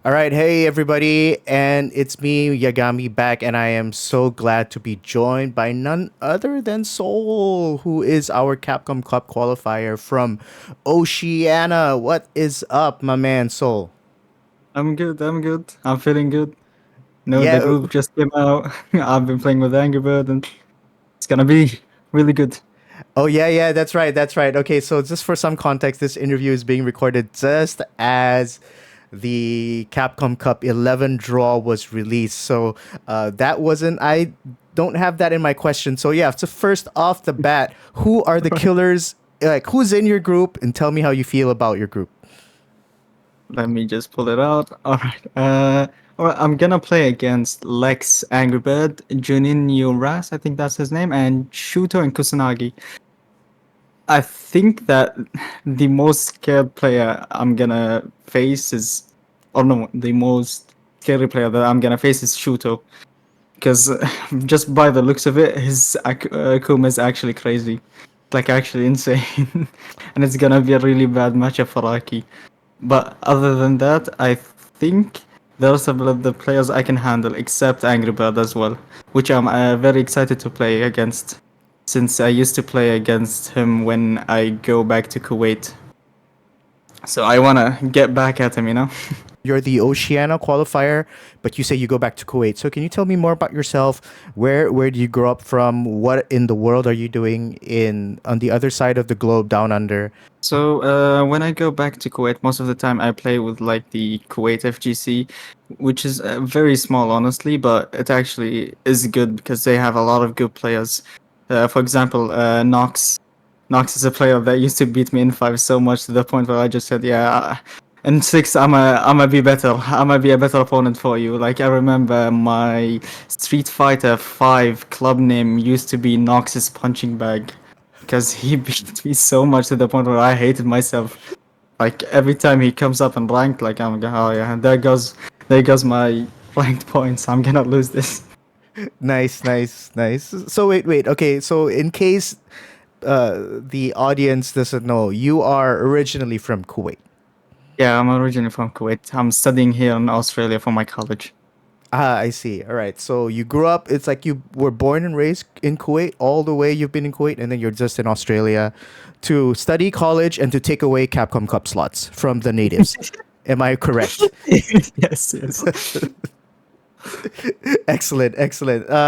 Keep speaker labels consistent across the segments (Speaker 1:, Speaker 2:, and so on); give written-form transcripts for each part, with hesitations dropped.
Speaker 1: All right, hey everybody, and it's me, Yagami, back, and I am so glad to be joined by none other than Soul, who is our Capcom Cup qualifier from Oceania. What is up, my man, Soul?
Speaker 2: I'm good. I'm good. I'm feeling good. No, the
Speaker 1: Yeah,
Speaker 2: group just came out. I've been playing with Angry Bird, and it's gonna be really good.
Speaker 1: oh yeah, that's right, that's right. Okay, so just for some context, this interview is being recorded just as the Capcom Cup 11 draw was released. So that wasn't I don't have that in my question. So yeah, so first off the bat, who are the killers? Like who's in your group, and tell me how you feel about your group.
Speaker 2: Let me just pull it out. All right. I'm gonna play against Lex, Angry Bird, Junin Yuras, I think that's his name, and Shuto and Kusanagi. I think that the most scared player I'm gonna face is, or no, the most scary player that I'm gonna face is Shuto. Because just by the looks of it, his Akuma is actually crazy, like actually insane, and it's gonna be a really bad matchup for Aki. But other than that, I think there are some of the players I can handle, except Angry Bird as well, which I'm very excited to play against, since I used to play against him when I go back to Kuwait. So I wanna get back at him.
Speaker 1: You're the Oceania qualifier, but you say you go back to Kuwait. So can you tell me more about yourself? Where do you grow up from? What in the world are you doing in on the other side of the globe, down under?
Speaker 2: So when I go back to Kuwait, most of the time I play with like the Kuwait FGC, which is very small, honestly, but it actually is good because they have a lot of good players. For example, Nox. Nox is a player that used to beat me in five so much to the point where I just said, "Yeah, in six, I'm a be better. I'm gonna be a better opponent for you." Like I remember my Street Fighter 5 club name used to be Nox's punching bag because he beat me so much to the point where I hated myself. Like every time he comes up and ranked, like I'm like, oh yeah, there goes my ranked points. I'm gonna lose this.
Speaker 1: Nice. So wait. Okay, so in case the audience doesn't know, you are originally from Kuwait.
Speaker 2: Yeah, I'm originally from Kuwait. I'm studying here in Australia for my college.
Speaker 1: Ah, I see. All right. So you grew up. It's like you were born and raised in Kuwait. All the way you've been in Kuwait, and then you're just in Australia to study college and to take away Capcom Cup slots from the natives. Am I correct?
Speaker 2: Yes.
Speaker 1: Excellent.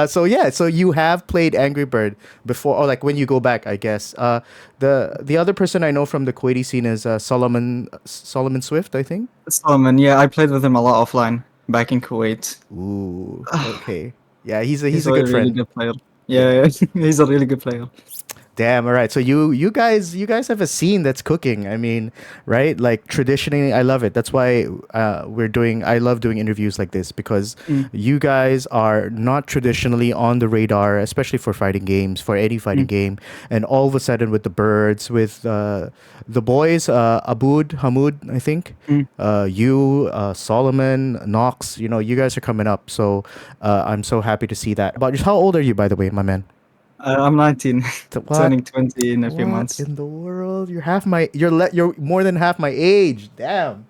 Speaker 1: So yeah, so you have played Angry Bird before, or like when you go back, I guess. The other person I know from the Kuwaiti scene is Solomon Swift, I think.
Speaker 2: Solomon, yeah, I played with him a lot offline back in Kuwait.
Speaker 1: Ooh, okay. Yeah, he's
Speaker 2: He's
Speaker 1: a
Speaker 2: a
Speaker 1: good
Speaker 2: really
Speaker 1: friend.
Speaker 2: good player.
Speaker 1: Yeah.
Speaker 2: Yeah, he's a really good player.
Speaker 1: Damn. All right. So you guys have a scene that's cooking. I mean, right? Like traditionally, I love it. That's why we're doing. I love doing interviews like this because
Speaker 2: Mm,
Speaker 1: you guys are not traditionally on the radar, especially for fighting games, for any fighting
Speaker 2: mm,
Speaker 1: game. And all of a sudden, with the birds, with the boys, Aboud, Hamoud, I think,
Speaker 2: mm.
Speaker 1: you, Solomon, Knox. You guys are coming up. So I'm so happy to see that. About how old are you, by the way, my man?
Speaker 2: I'm 19,
Speaker 1: What?
Speaker 2: turning 20 in a few
Speaker 1: What
Speaker 2: months.
Speaker 1: in the world? You're more than half my age. Damn.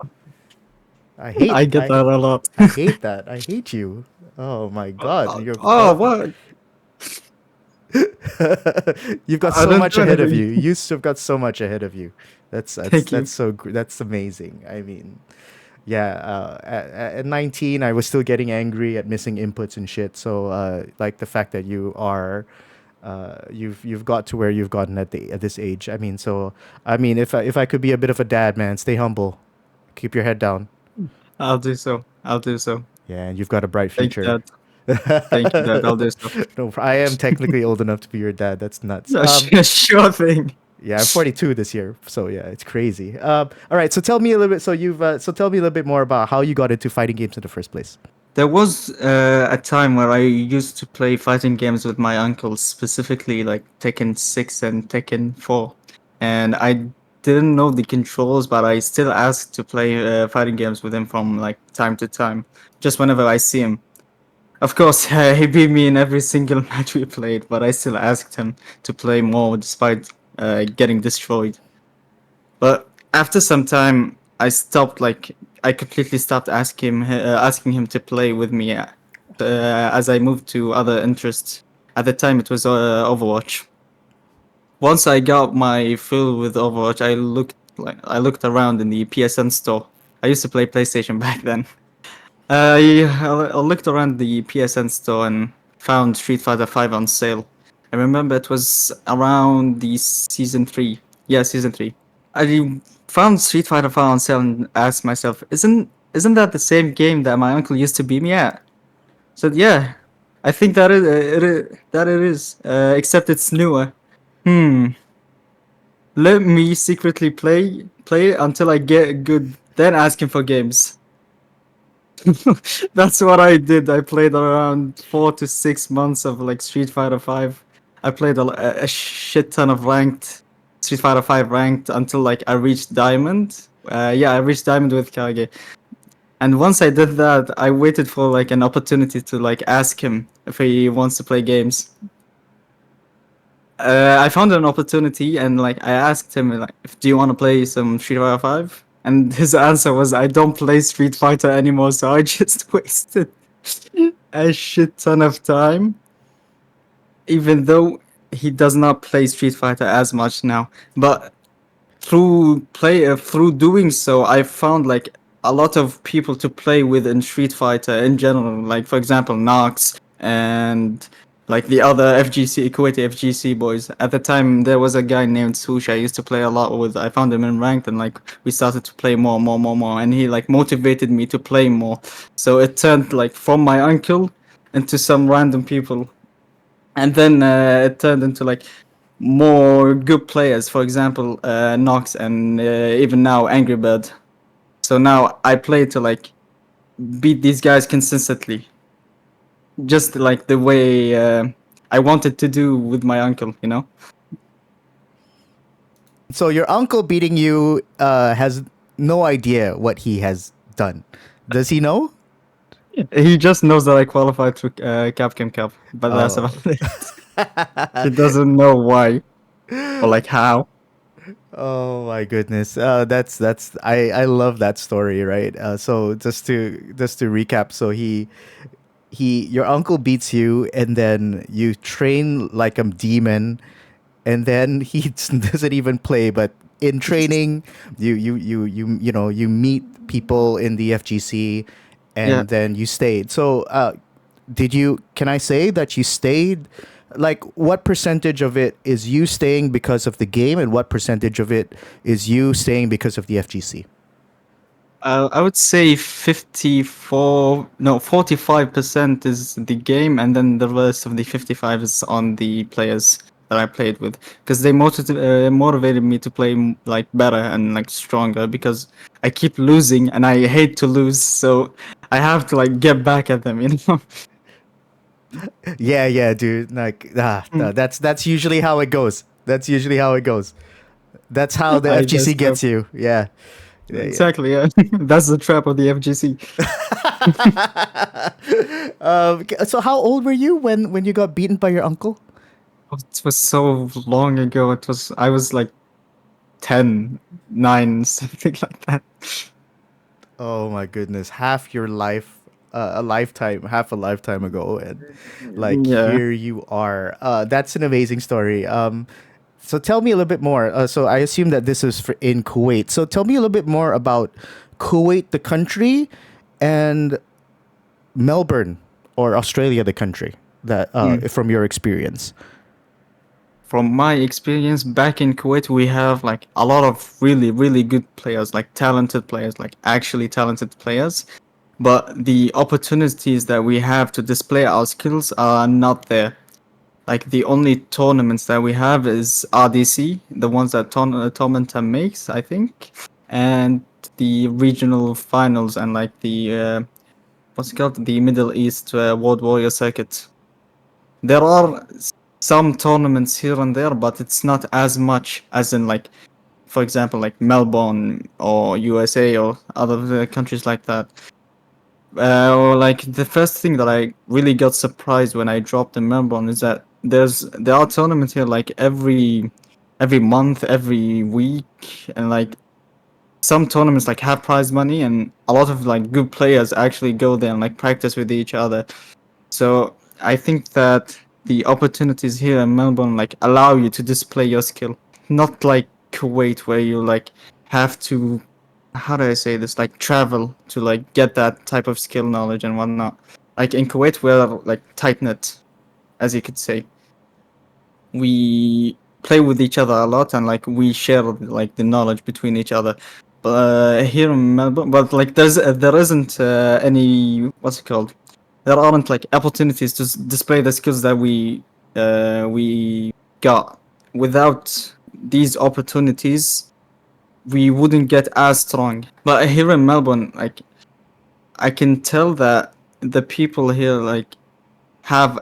Speaker 1: I hate
Speaker 2: I get
Speaker 1: I
Speaker 2: that a lot.
Speaker 1: I hate that. I hate you. Oh my god.
Speaker 2: Oh, what?
Speaker 1: You've got
Speaker 2: I
Speaker 1: so
Speaker 2: don't
Speaker 1: much
Speaker 2: do
Speaker 1: ahead of
Speaker 2: anything.
Speaker 1: you. You've got so much ahead of you.
Speaker 2: Thank you.
Speaker 1: That's amazing. I mean, yeah, at 19 I was still getting angry at missing inputs and shit. So like the fact that you've got to where you've gotten at this age. I mean, if I could be a bit of a dad, man, stay humble, keep your head down.
Speaker 2: I'll do so. I'll do so.
Speaker 1: Yeah, and you've got a bright
Speaker 2: Thank you,
Speaker 1: future.
Speaker 2: Dad. Thank you, Dad. I'll do so.
Speaker 1: No, I am technically old enough to be your dad. That's nuts.
Speaker 2: Yeah, sure thing.
Speaker 1: Yeah, I'm 42 this year, so yeah, it's crazy. All right, so tell me a little bit. So tell me a little bit more about how you got into fighting games in the first place.
Speaker 2: There was a time where I used to play fighting games with my uncles, specifically like Tekken 6 and Tekken 4. And I didn't know the controls, but I still asked to play fighting games with him from like time to time, just whenever I see him. Of course, he beat me in every single match we played, but I still asked him to play more despite getting destroyed. But after some time, I stopped like I completely stopped asking him to play with me as I moved to other interests. At the time, it was Overwatch. Once I got my fill with Overwatch, I looked around in the PSN store. I used to play PlayStation back then. I looked around the PSN store and found Street Fighter 5 on sale. I remember it was around the season 3. Yeah, season 3. I found Street Fighter 5 on sale and asked myself, isn't that the same game that my uncle used to beat me at? So yeah, I think that it is. Except it's newer. Let me secretly play it until I get good, then ask him for games. That's what I did. I played around 4 to 6 months of like Street Fighter 5. I played a shit ton of ranked Street Fighter 5 ranked until like I reached Diamond. Yeah, I reached Diamond with Kage. And once I did that, I waited for like an opportunity to like ask him if he wants to play games. I found an opportunity and like I asked him like, "Do you want to play some Street Fighter 5?" And his answer was, "I don't play Street Fighter anymore," so I just wasted a shit ton of time. Even though he does not play Street Fighter as much now, but through doing so, I found like a lot of people to play with in Street Fighter in general. Like for example, Nox and like the other FGC Kuwait FGC boys. At the time, there was a guy named Sush I used to play a lot with. I found him in ranked, and like we started to play more, and he like motivated me to play more. So it turned like from my uncle into some random people, and then it turned into like more good players. For example, Nox and even now Angry Bird. So now I play to like beat these guys consistently, just like the way I wanted to do with my uncle, you know.
Speaker 1: So your uncle beating you has no idea what he has done. Does he know?
Speaker 2: He just knows that I qualified to Capcom Cup, but that's
Speaker 1: Oh.
Speaker 2: about it. He doesn't know why or like how.
Speaker 1: Oh my goodness. That's I love that story, right? So just to recap, so he your uncle beats you and then you train like a demon and then he doesn't even play, but in training you meet people in the FGC
Speaker 2: Yeah.
Speaker 1: and then you stayed. So can I say that you stayed, like what percentage of it is you staying because of the game and what percentage of it is you staying because of the FGC?
Speaker 2: I would say 45% is the game, and then the rest of the 55 is on the players that I played with, because they motivated me to play like better and like stronger, because I keep losing and I hate to lose, so I have to like get back at them, you know.
Speaker 1: Yeah, dude. Like
Speaker 2: Mm.
Speaker 1: that's usually how it goes. That's usually how it goes. That's how the
Speaker 2: I guess
Speaker 1: FGC
Speaker 2: so.
Speaker 1: gets you. Yeah. Yeah,
Speaker 2: Exactly, yeah. That's the trap of the FGC.
Speaker 1: so how old were you when you got beaten by your uncle?
Speaker 2: It was so long ago. I was like 10, 9, something like that.
Speaker 1: Oh my goodness, half your life, half a lifetime ago, and like
Speaker 2: Yeah.
Speaker 1: here you are. That's an amazing story. So tell me a little bit more. So I assume that this is in Kuwait. So tell me a little bit more about Kuwait, the country, and Melbourne or Australia, the country. That
Speaker 2: Mm.
Speaker 1: from your experience.
Speaker 2: From my experience back in Kuwait, we have like a lot of really, really good players, like talented players, like actually talented players. But the opportunities that we have to display our skills are not there. Like the only tournaments that we have is RDC, the ones that Tormentor makes, I think, and the regional finals and like the what's it called, the Middle East World Warrior Circuit. There are some tournaments here and there, but it's not as much as in like, for example, like Melbourne or USA or other countries like that. Or like the first thing that I really got surprised when I dropped in Melbourne is that there are tournaments here like every month, every week, and like some tournaments like have prize money, and a lot of like good players actually go there and like practice with each other. So I think that the opportunities here in Melbourne like allow you to display your skill, not like Kuwait where you like have to, how do I say this, like travel to like get that type of skill knowledge and whatnot. Like in Kuwait we're like tight knit, as you could say. We play with each other a lot and like we share like the knowledge between each other. But here in Melbourne, but like there isn't any, what's it called, there aren't like opportunities to display the skills that we got. Without these opportunities we wouldn't get as strong. But here in Melbourne, like I can tell that the people here like have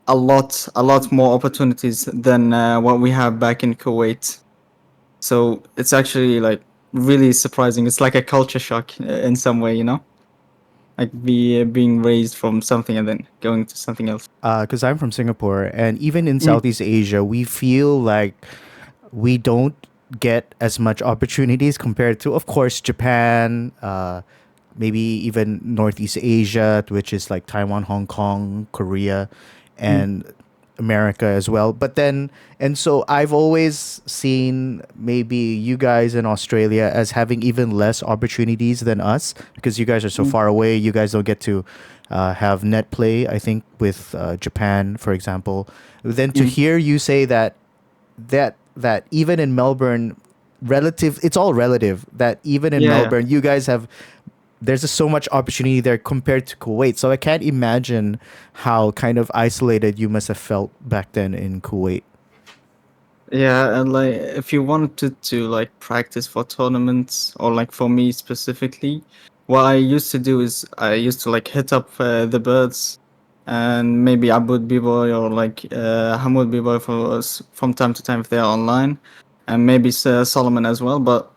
Speaker 2: a lot more opportunities than what we have back in Kuwait. So it's actually like really surprising. It's like a culture shock in some way, you know, like being raised from something and then going to something else.
Speaker 1: Because I'm from Singapore, and even in Southeast Asia, we feel like we don't get as much opportunities compared to, of course, Japan, maybe even Northeast Asia, which is like Taiwan, Hong Kong, Korea,
Speaker 2: Mm.
Speaker 1: and America as well. But then, and so I've always seen maybe you guys in Australia as having even less opportunities than us because you guys are so
Speaker 2: Mm.
Speaker 1: far away. You guys don't get to have net play, I think, with Japan, for example. Then to
Speaker 2: Mm.
Speaker 1: hear you say that even in Melbourne, relative, it's all relative. That even in
Speaker 2: Yeah.
Speaker 1: Melbourne, you guys have there's just so much opportunity there compared to Kuwait. So I can't imagine how kind of isolated you must have felt back then in Kuwait.
Speaker 2: Yeah, and like if you wanted to like practice for tournaments or like for me specifically, what I used to do is I used to like hit up the birds and maybe Abud B-Boy or like Hamoud B-Boy for us from time to time if they're online, and maybe Solomon as well. But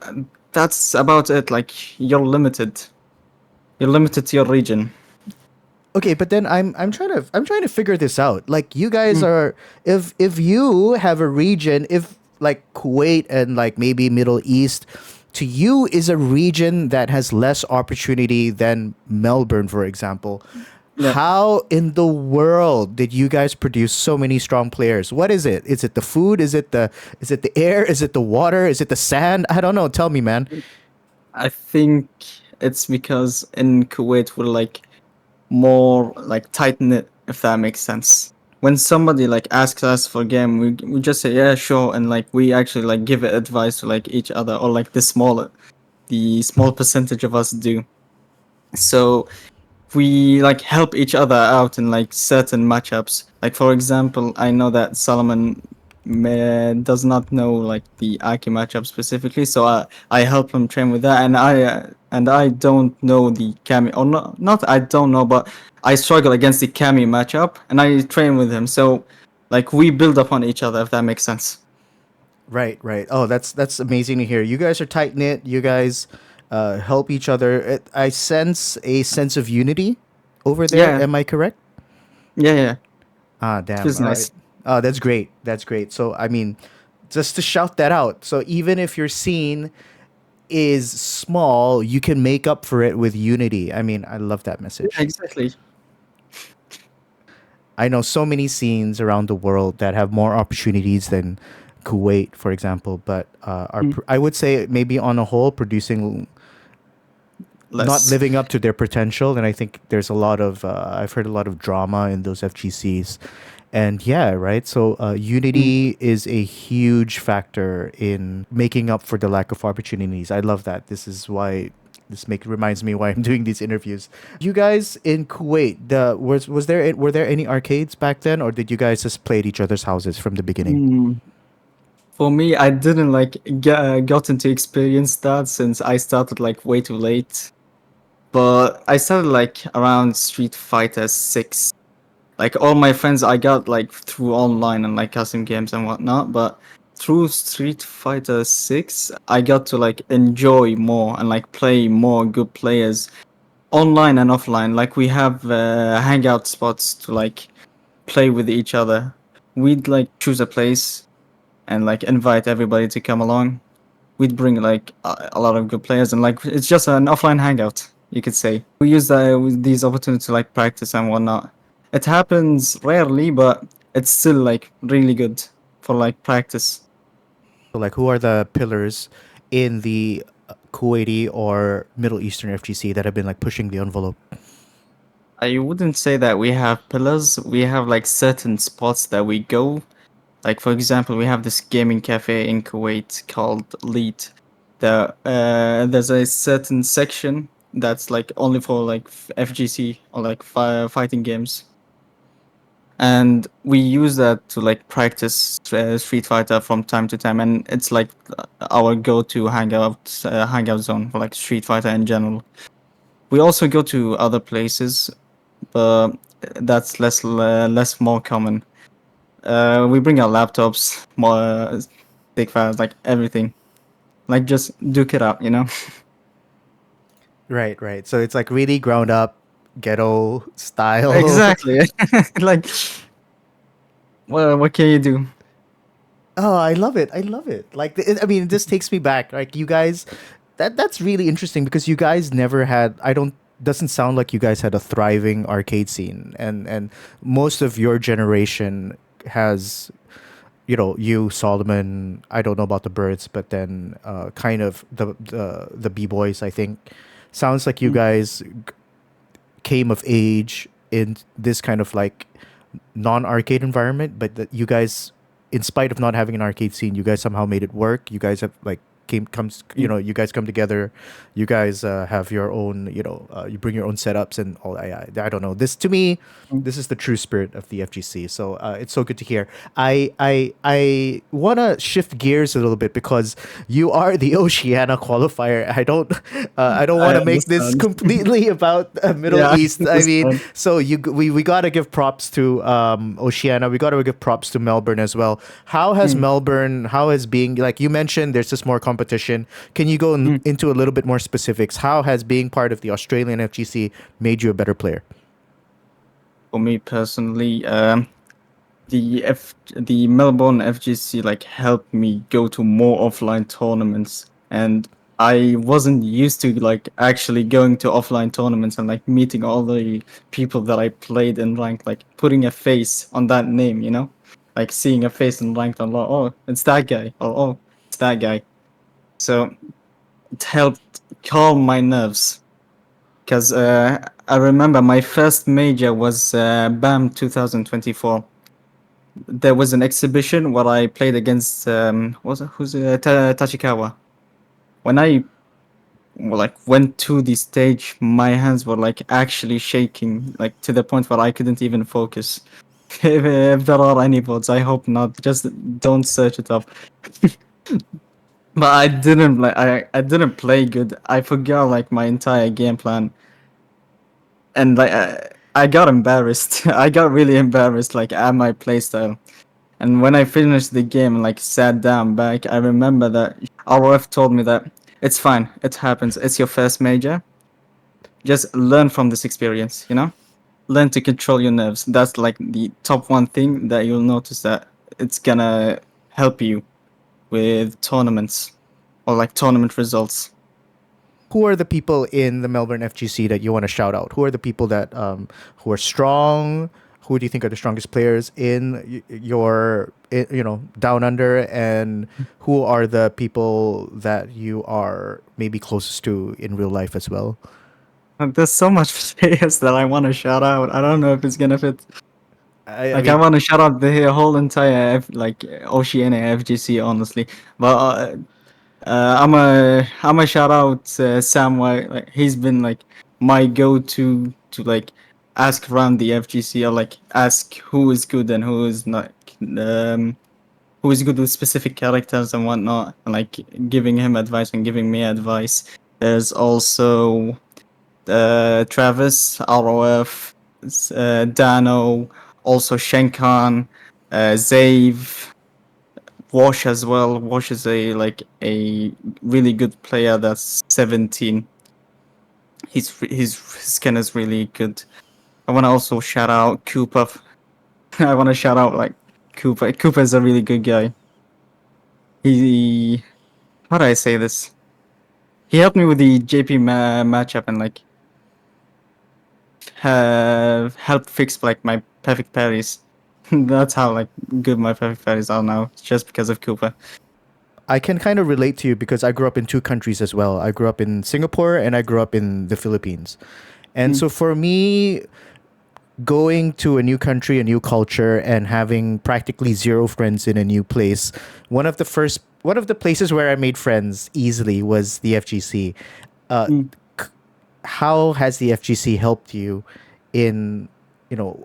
Speaker 2: uh, that's about it. Like you're limited to your region.
Speaker 1: Okay, but then I'm trying to figure this out. Like you guys
Speaker 2: Mm.
Speaker 1: are if you have a region, if like Kuwait and like maybe Middle East to you is a region that has less opportunity than Melbourne, for example.
Speaker 2: Yeah.
Speaker 1: How in the world did you guys produce so many strong players? What is it? Is it the food? Is it the air? Is it the water? Is it the sand? I don't know. Tell me, man.
Speaker 2: I think it's because in Kuwait we're like more like tight knit, if that makes sense. When somebody like asks us for a game, we just say yeah, sure, and like we actually like give it advice to like each other, or like the small percentage of us do. So we like help each other out in like certain matchups. Like for example, I know that Solomon does not know like the Aki matchup specifically, so I help him train with that, and I don't know the Cammy, or not I don't know, but I struggle against the Cammy matchup, and I train with him. So like we build upon each other, if that makes sense.
Speaker 1: Right, right. Oh, that's amazing to hear. You guys are tight knit. You guys help each other. I sense a sense of unity over there.
Speaker 2: Yeah,
Speaker 1: Am I correct?
Speaker 2: yeah, yeah.
Speaker 1: Ah,
Speaker 2: It
Speaker 1: damn.
Speaker 2: feels
Speaker 1: All right.
Speaker 2: nice.
Speaker 1: Oh, that's great. That's great. So, I mean, just to shout that out. So, even if your scene is small, you can make up for it with unity. I mean, I love that
Speaker 2: Yeah,
Speaker 1: message.
Speaker 2: exactly.
Speaker 1: I know so many scenes around the world that have more opportunities than Kuwait, for example, but
Speaker 2: Mm.
Speaker 1: I would say maybe on a whole producing not
Speaker 2: Less.
Speaker 1: living up to their potential. And I think there's a lot of I've heard a lot of drama in those FGCs, and yeah, right. So
Speaker 2: Mm.
Speaker 1: unity is a huge factor in making up for the lack of opportunities. I love that. This is why this make reminds me why I'm doing these interviews. You guys in Kuwait, were there any arcades back then, or did you guys just play at each other's houses from the beginning?
Speaker 2: Mm. For me, I didn't like gotten to experience that since I started like way too late. But I started like around Street Fighter 6. Like all my friends I got like through online and like custom games and whatnot. But through Street Fighter 6, I got to like enjoy more and like play more good players online and offline. Like we have hangout spots to like play with each other. We'd like choose a place and like invite everybody to come along. we'd bring like a lot of good players, and like it's just an offline hangout, you could say. We use these opportunities to like practice and whatnot. It happens rarely, but it's still like really good for like practice.
Speaker 1: So, like, who are the pillars in the Kuwaiti or Middle Eastern FGC that have been like pushing the envelope?
Speaker 2: I wouldn't say that we have pillars. We have like certain spots that we go. Like for example, we have this gaming cafe in Kuwait called Lead. There's a certain section that's like only for like FGC or like fighting games, and we use that to like practice Street Fighter from time to time, and it's like our go-to hangout zone for like Street Fighter in general. We also go to other places, but that's less more common. We bring our laptops, more stick files, like everything. Like just duke it out, you know?
Speaker 1: Right, right. So it's like really ground up ghetto style.
Speaker 2: Exactly. Like, well, what can you do?
Speaker 1: Oh, I love it. I love it. Like, I mean, this takes me back. Like, you guys, that's really interesting because you guys never had. I don't. Doesn't sound like you guys had a thriving arcade scene, and most of your generation has, you Solomon. I don't know about the birds, but then kind of the b boys. I think sounds like you
Speaker 2: Mm.
Speaker 1: guys came of age in this kind of like non-arcade environment, but that you guys, in spite of not having an arcade scene, you guys somehow made it work. You guys have like
Speaker 2: Mm.
Speaker 1: you guys come together. You guys have your own, you bring your own setups and all. I don't know. This to me,
Speaker 2: Mm.
Speaker 1: this is the true spirit of the FGC. So it's so good to hear. I want to shift gears a little bit because you are the Oceania qualifier. I don't
Speaker 2: I
Speaker 1: want to make this
Speaker 2: understand.
Speaker 1: completely about Middle
Speaker 2: Yeah, I
Speaker 1: East. I mean,
Speaker 2: understand.
Speaker 1: so we got to give props to Oceania. We got to give props to Melbourne as well. How has
Speaker 2: Mm.
Speaker 1: Melbourne? How has being like you mentioned? There's just more competition. Can you go
Speaker 2: Mm.
Speaker 1: into a little bit more specifics? How has being part of the Australian FGC made you a better player?
Speaker 2: For me personally, the Melbourne FGC like helped me go to more offline tournaments, and I wasn't used to like actually going to offline tournaments and like meeting all the people that I played in ranked, like putting a face on that name, you know, like seeing a face in ranked on oh, it's that guy, or oh, it's that guy. So it helped calm my nerves because I remember my first major was BAM 2024. There was an exhibition where I played against what was it? Who's Tachikawa. When I like went to the stage, my hands were like actually shaking, like to the point where I couldn't even focus. If there are any votes, I hope not. Just don't search it up. But I didn't play good. I forgot like my entire game plan, and like I got embarrassed. I got really embarrassed like at my playstyle. And when I finished the game and like sat down back, I remember that our ref told me that it's fine, it happens. It's your first major. Just learn from this experience, you know? Learn to control your nerves. That's like the top one thing that you'll notice that it's gonna help you with tournaments or like tournament results.
Speaker 1: Who are the people in the Melbourne FGC that you want to shout out? Who are the people that who are strong? Who do you think are the strongest players in down under, and who are the people that you are maybe closest to in real life as well?
Speaker 2: And there's so much players that I want to shout out. I don't know if it's gonna fit.
Speaker 1: I
Speaker 2: Like I
Speaker 1: mean,
Speaker 2: want to shout out the whole entire like Oceania FGC, honestly. But I'm a shout out Sam White. Like he's been like my go-to to like ask around the FGC, or like ask who is good and who is not, um, who is good with specific characters and whatnot, and like giving him advice and giving me advice. There's also Travis, ROF, Dano, also Shenkan, Zave. Wash as well. Wash is a really good player. That's 17. His skin is really good. I want to also shout out Cooper. I want to shout out like Cooper. Cooper is a really good guy. He how do I say this? He helped me with the JP matchup and like have helped fix like my perfect parries. That's how like good my perfect parries are now, just because of Cooper.
Speaker 1: I can kind of relate to you because I grew up in two countries as well. I grew up in Singapore and I grew up in the Philippines. And
Speaker 2: Mm.
Speaker 1: so for me, going to a new country, a new culture, and having practically zero friends in a new place, one of the places where I made friends easily was the FGC. Uh,
Speaker 2: Mm.
Speaker 1: how has the FGC helped you in,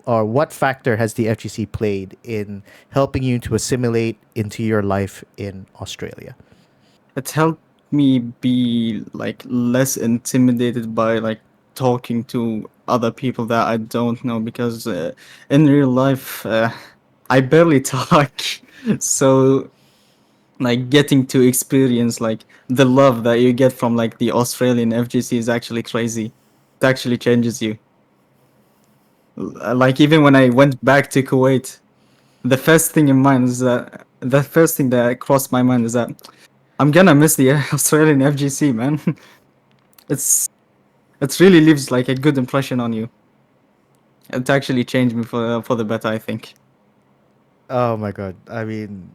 Speaker 1: or what factor has the FGC played in helping you to assimilate into your life in Australia?
Speaker 2: It helped me be like less intimidated by like talking to other people that I don't know, because in real life I barely talk. So like getting to experience like the love that you get from like the Australian FGC is actually crazy. It actually changes you. Like even when I went back to Kuwait, the first thing that crossed my mind is that I'm gonna miss the Australian FGC, man. It's it really leaves like a good impression on you. It actually changed me for the better, I think.
Speaker 1: Oh my god! I mean,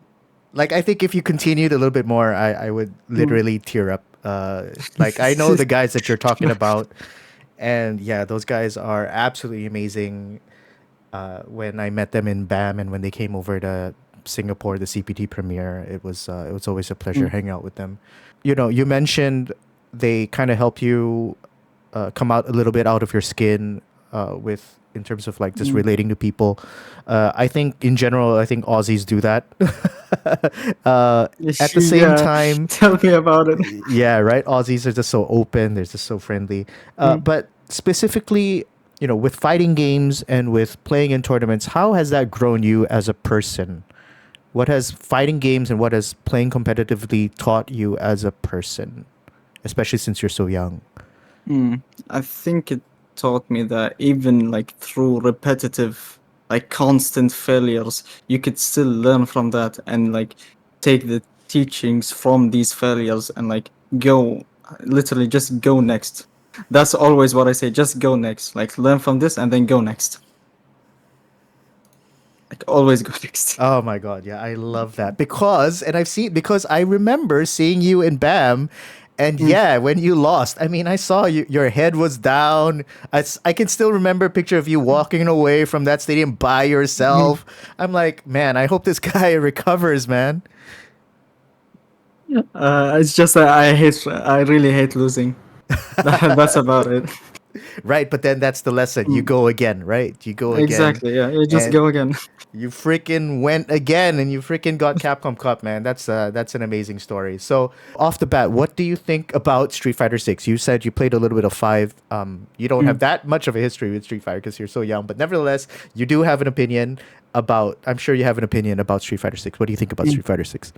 Speaker 1: like I think if you continued a little bit more, I would
Speaker 2: Mm.
Speaker 1: literally tear up. Like I know the guys that you're talking about, and yeah, those guys are absolutely amazing. When I met them in BAM and when they came over to Singapore, the CPT premiere, it was always a pleasure
Speaker 2: Mm.
Speaker 1: hanging out with them. You mentioned they kind of help you come out a little bit out of your skin with in terms of like just
Speaker 2: Mm.
Speaker 1: relating to people. I think in general, I think Aussies do that. uh, at the same
Speaker 2: Yeah,
Speaker 1: time,
Speaker 2: tell me about it.
Speaker 1: yeah, right. Aussies are just so open. They're just so friendly.
Speaker 2: Mm.
Speaker 1: But specifically, with fighting games and with playing in tournaments, how has that grown you as a person? What has fighting games and what has playing competitively taught you as a person, especially since you're so young?
Speaker 2: Mm. I think it taught me that even like through repetitive, like constant failures, you could still learn from that and like take the teachings from these failures and like go, literally just go next. That's always what I say, just go next. Like learn from this and then go next. Like always go next.
Speaker 1: Oh my god, yeah, I love that because I remember seeing you in BAM, and
Speaker 2: Mm.
Speaker 1: yeah, when you lost, I mean, I saw you, your head was down. I can still remember a picture of you walking away from that stadium by
Speaker 2: Mm.
Speaker 1: yourself. I'm like, man, I hope this guy recovers, man.
Speaker 2: It's just that I really hate losing. That's about it.
Speaker 1: Right, but then that's the lesson. You
Speaker 2: Mm.
Speaker 1: go again, right? You go again,
Speaker 2: Exactly. Yeah, you just
Speaker 1: and
Speaker 2: go again.
Speaker 1: you freaking went again and you freaking got Capcom Cup, man. That's an amazing story. So, off the bat, what do you think about Street Fighter 6? You said you played a little bit of 5. You don't have
Speaker 2: Mm.
Speaker 1: that much of a history with Street Fighter because you're so young, but nevertheless, you do have an opinion about I'm sure you have an opinion about Street Fighter 6. What do you think about
Speaker 2: Mm.
Speaker 1: Street Fighter 6?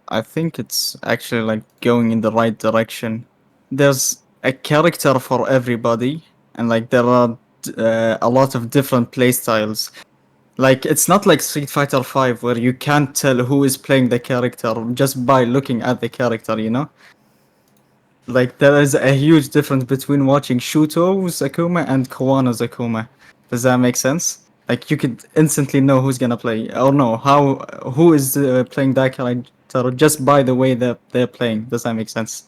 Speaker 2: I think it's actually like going in the right direction. There's a character for everybody, and like there are a lot of different playstyles. Like it's not like Street Fighter 5 where you can't tell who is playing the character just by looking at the character, you know? Like there is a huge difference between watching Shuto's Akuma and Kawano's Akuma. Does that make sense? Like you could instantly know who's gonna play, or no, who is playing that character just by the way that they're playing. Does that make sense?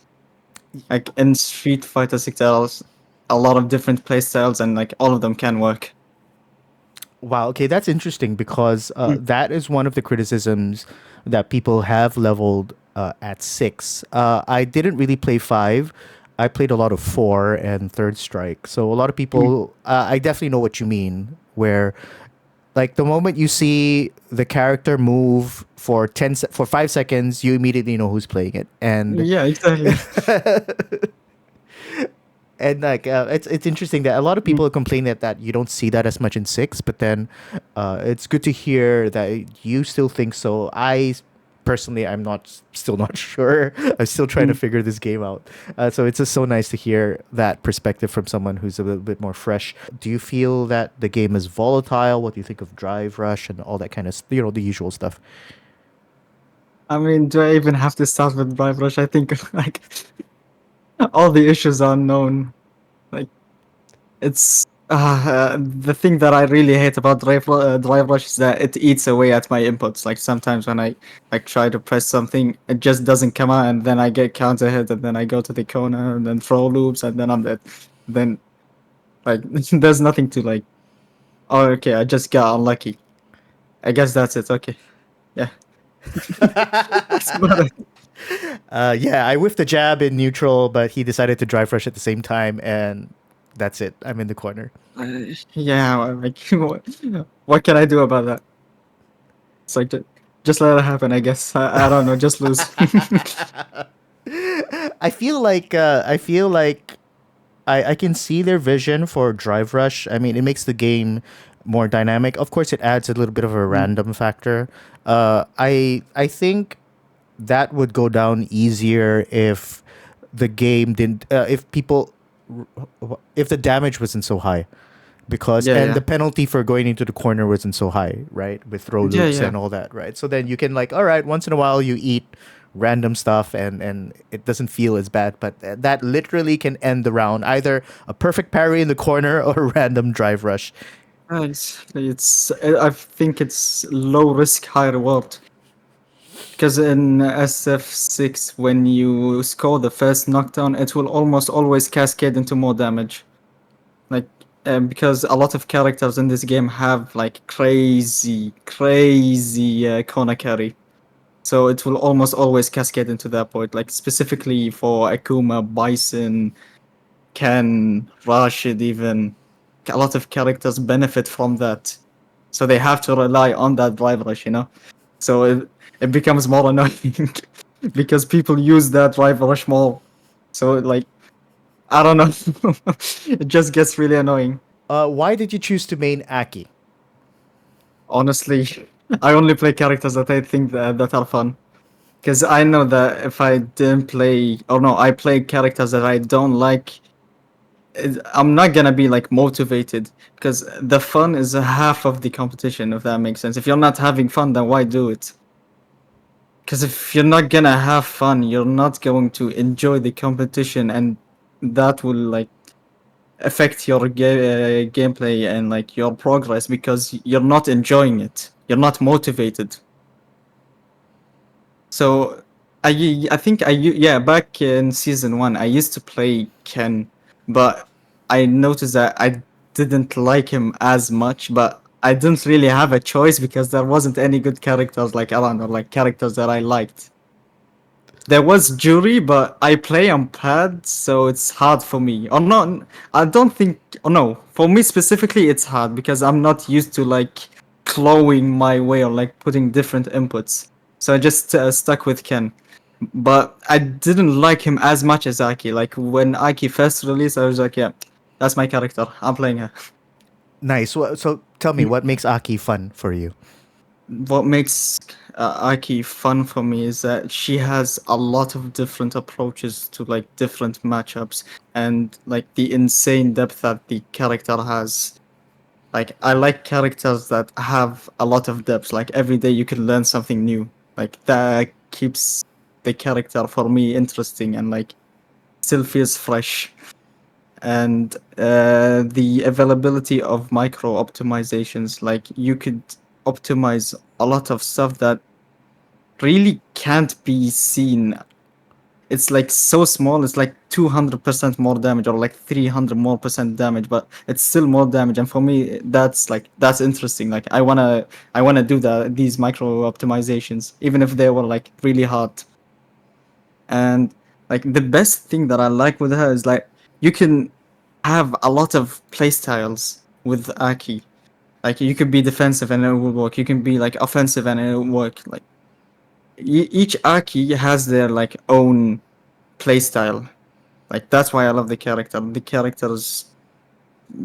Speaker 2: Like in Street Fighter 6, there's a lot of different playstyles, and like all of them can work.
Speaker 1: Wow. Okay, that's interesting because
Speaker 2: Mm.
Speaker 1: that is one of the criticisms that people have leveled at 6. I didn't really play 5. I played a lot of 4 and Third Strike. So a lot of
Speaker 2: Mm.
Speaker 1: people, I definitely know what you mean. Where like the moment you see the character move for for 5 seconds, you immediately know who's playing it,
Speaker 2: Yeah, exactly.
Speaker 1: and like it's interesting that a lot of
Speaker 2: Mm.
Speaker 1: people complain that you don't see that as much in 6, but then it's good to hear that you still think so. I personally, I'm not still not sure. I'm still trying to
Speaker 2: Mm.
Speaker 1: figure this game out. So it's just so nice to hear that perspective from someone who's a little bit more fresh. Do you feel that the game is volatile? What do you think of Drive Rush and all that kind of the usual stuff?
Speaker 2: I mean, do I even have to start with Drive Rush? I think like all the issues are known. Like it's the thing that I really hate about Drive Rush is that it eats away at my inputs. Like sometimes when I like try to press something, it just doesn't come out, and then I get counter hit, and then I go to the corner, and then throw loops, and then I'm dead. Then like there's nothing to like. Oh, okay, I just got unlucky. I guess that's it. Okay, yeah, that's about it.
Speaker 1: Yeah, I whiffed a jab in neutral, but he decided to drive rush at the same time, and that's it. I'm in the corner.
Speaker 2: Yeah, like what can I do about that? It's like just let it happen. I guess I don't know. Just lose.
Speaker 1: I can see their vision for drive rush. I mean, it makes the game more dynamic. Of course, it adds a little bit of a
Speaker 2: Mm.
Speaker 1: random factor. I think that would go down easier if the game didn't if the damage wasn't so high, because
Speaker 2: Yeah,
Speaker 1: and
Speaker 2: yeah,
Speaker 1: the penalty for going into the corner wasn't so high, right, with throw
Speaker 2: yeah,
Speaker 1: loops
Speaker 2: yeah.
Speaker 1: and all that, right? So then you can, like, all right, once in a while you eat random stuff, and it doesn't feel as bad, but that literally can end the round, either a perfect parry in the corner or a random drive rush.
Speaker 2: I think it's low risk, high reward. Because in SF6, when you score the first knockdown, it will almost always cascade into more damage. Like, because a lot of characters in this game have like crazy corner carry. So it will almost always cascade into that point. Like specifically for Akuma, Bison, Ken, Rashid, even a lot of characters benefit from that. So they have to rely on that drive rush. So it becomes more annoying because people use that drive rush more. So like I don't know, it just gets really annoying.
Speaker 1: Why did you choose to main Aki?
Speaker 2: Honestly, I only play characters that I think that are fun. Because I know that if I didn't play, or no, I play characters that I don't like, I'm not gonna be like motivated. Because the fun is a half of the competition, if that makes sense. If you're not having fun, then why do it? Because if you're not gonna have fun, you're not going to enjoy the competition, and that will like affect your gameplay and like your progress because you're not enjoying it. You're not motivated. So I think yeah, back in season 1 I used to play Ken, but I noticed that I didn't like him as much, but I didn't really have a choice because there wasn't any good characters like around, or like characters that I liked. There was Jury, but I play on pad, so it's hard for me. Or not, I don't think. Oh no, for me specifically, it's hard because I'm not used to like clawing my way or like putting different inputs. So I just stuck with Ken. But I didn't like him as much as Aki. Like when Aki first released, I was like, yeah, that's my character. I'm playing her.
Speaker 1: Nice. So tell me, what makes Aki fun for you?
Speaker 2: What makes Aki fun for me is that she has a lot of different approaches to like different matchups, and like the insane depth that the character has. Like I like characters that have a lot of depth. Like every day you can learn something new. Like that keeps the character for me interesting and like still feels fresh. And the availability of micro optimizations, like you could optimize a lot of stuff that really can't be seen. It's like so small, it's like 200% more damage or like 300 more percent damage, but it's still more damage. And for me, that's interesting. Like I wanna do these micro optimizations, even if they were like really hard. And like the best thing that I like with her is like you can have a lot of playstyles with Aki. Like you could be defensive and it will work. You can be like offensive and it will work. Like each Aki has their like own playstyle. Like that's why I love the character. The character is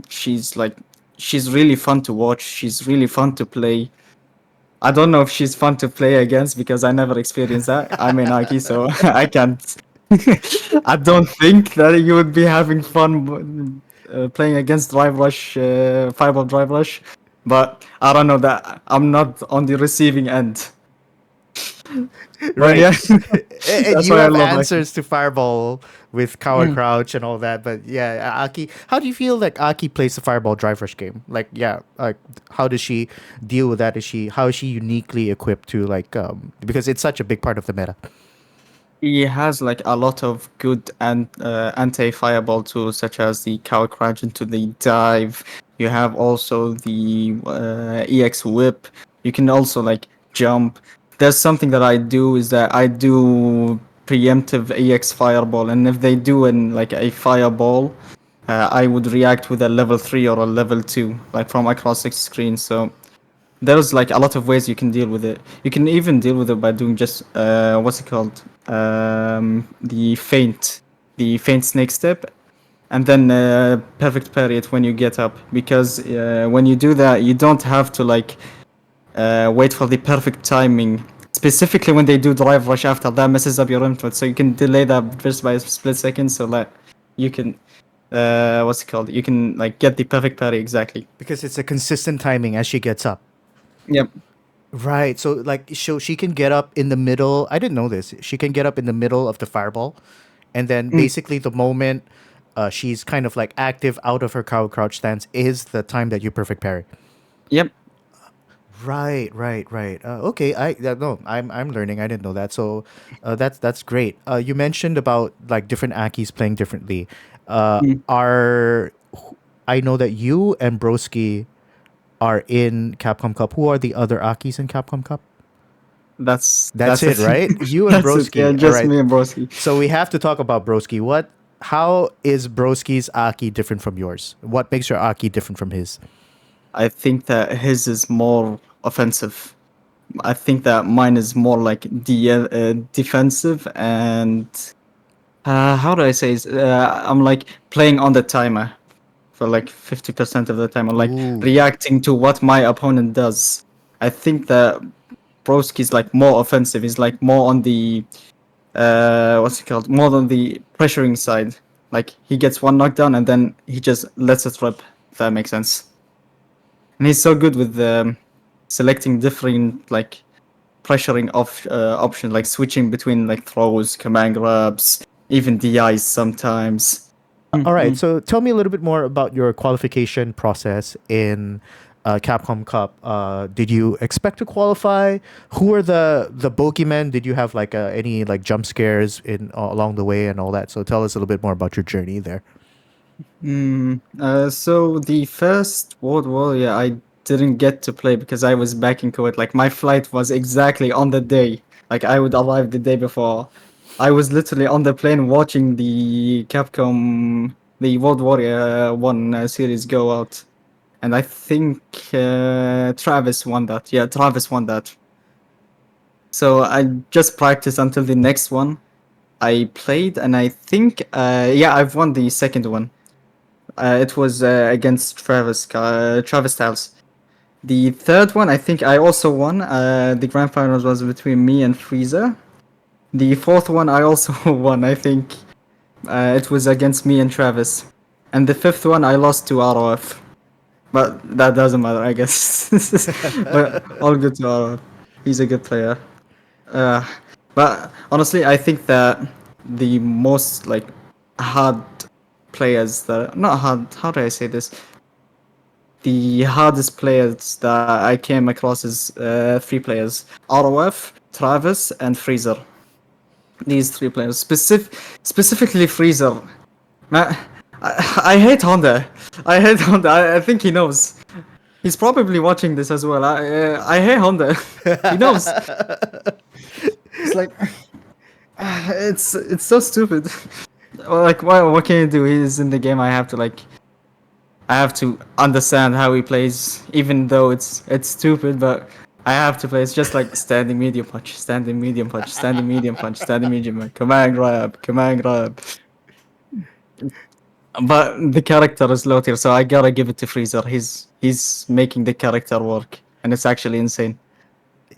Speaker 2: she's like she's really fun to watch. She's really fun to play. I don't know if she's fun to play against because I never experienced that. I'm an Aki, so I can't. I don't think that you would be having fun playing against Drive Rush, Fireball Drive Rush. But I don't know that I'm not on the receiving end. But
Speaker 1: Right.
Speaker 2: yeah,
Speaker 1: And
Speaker 2: that's
Speaker 1: you
Speaker 2: why I
Speaker 1: have
Speaker 2: love Aki.
Speaker 1: answers to Fireball with Cower Crouch and all that. But yeah, Aki, how do you feel like Aki plays the Fireball Drive Rush game? Like, yeah, like how does she deal with that? How is she uniquely equipped to like because it's such a big part of the meta.
Speaker 2: He has like a lot of good and anti-fireball tools, such as the cow crouch into the dive. You have also the EX whip. You can also like jump. There's something that I do is that I do preemptive EX fireball, and if they do an like a fireball, I would react with a level 3 or a level 2, like from across the screen. So there's like a lot of ways you can deal with it. You can even deal with it by doing just what's it called? The feint snake step, and then perfect parry it when you get up. Because when you do that, you don't have to like wait for the perfect timing. Specifically when they do drive rush after that messes up your input, so you can delay that just by a split second. So like you can what's it called? You can like get the perfect parry exactly.
Speaker 1: Because it's a consistent timing as she gets up.
Speaker 2: Yep.
Speaker 1: Right. So like she can get up in the middle. I didn't know this. She can get up in the middle of the fireball, and then
Speaker 2: Mm.
Speaker 1: basically the moment she's kind of like active out of her cow crouch stance is the time that you perfect parry.
Speaker 2: Yep.
Speaker 1: Right, right, right. Okay, no, I'm learning. I didn't know that. So, that's great. You mentioned about like different Akis playing differently.
Speaker 2: Mm.
Speaker 1: Are I know that you and Broski are in Capcom Cup. Who are the other Akis in Capcom Cup? That's
Speaker 2: That's
Speaker 1: it,
Speaker 2: it.
Speaker 1: right? You and
Speaker 2: That's it. Yeah,
Speaker 1: Broski. All
Speaker 2: just
Speaker 1: right.
Speaker 2: me and Broski.
Speaker 1: So we have to talk about Broski. How is Broski's Aki different from yours? What makes your Aki different from his?
Speaker 2: I think that his is more offensive. I think that mine is more like defensive, and how do I say? I'm like playing on the timer for like 50% of the time. I'm like
Speaker 1: Ooh.
Speaker 2: reacting to what my opponent does. I think that Broski's like more offensive. He's like more on the what's it called? More on the pressuring side. Like he gets one knockdown and then he just lets it rip. If that makes sense. And he's so good with selecting different like pressuring off options, like switching between like throws, command grabs, even DIs sometimes.
Speaker 1: All right.
Speaker 2: Mm-hmm.
Speaker 1: So tell me a little bit more about your qualification process in Capcom Cup. Did you expect to qualify? Who are the bogeymen? Did you have like any like jump scares in along the way and all that? So tell us a little bit more about your journey there.
Speaker 2: So the first World War, yeah, I didn't get to play because I was back in Kuwait. Like my flight was exactly on the day. Like I would arrive the day before. I was literally on the plane watching the Capcom, the World War One series go out, and I think Travis won that. Yeah, Travis won that. So I just practiced until the next one. I played, and I think yeah, I've won the second one. It was against Travis Styles. The third one, I think I also won. The grand finals was between me and Frieza. The fourth one, I also won. I think it was against me and Travis. And the fifth one, I lost to ROF. But that doesn't matter, I guess. But all good to ROF. He's a good player. Uh, but honestly, I think that the most like hard players that not hard. How do I say this? The hardest players that I came across is three players: ROF, Travis, and Freezer. These three players, specifically Freezer. Man, I hate Honda. I hate Honda. I think he knows. He's probably watching this as well. I hate Honda. He knows. It's like it's so stupid. Well, like what can you do? He's in the game. I have to understand how he plays, even though it's stupid. But I have to play. It's just like standing medium punch, standing medium punch, standing medium punch, standing medium punch, command grab, command grab. But the character is low tier, so I gotta give it to Freezer. He's making the character work, and it's actually insane.